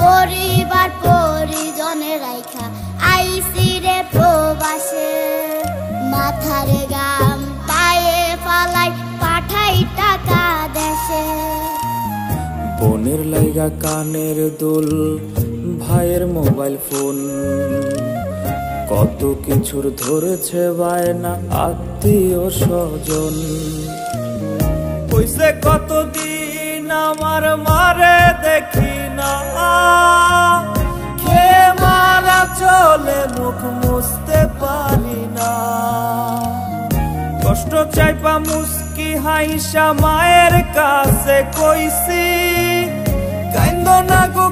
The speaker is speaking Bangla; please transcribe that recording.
পরিবার পরিজনের রাইখা আইসি রে প্রবাসে। মাথারে গাম পায়ে ফালাই পাঠাই টাকা দেশে। বোনের লাইগা কানের দুল, ভাইয়ের মোবাইল ফোন, কত কিছুর ধরেছে বায়না আত্মীয় স্বজন। কইছে কতদিন আমার মারে দেখি না, খেয়ে মারা চলে মুখ মুছতে পারি না। কষ্ট চাইপা মুস্কি হাইসা মায়ের কাছে কইছি, কাইন্দো না গো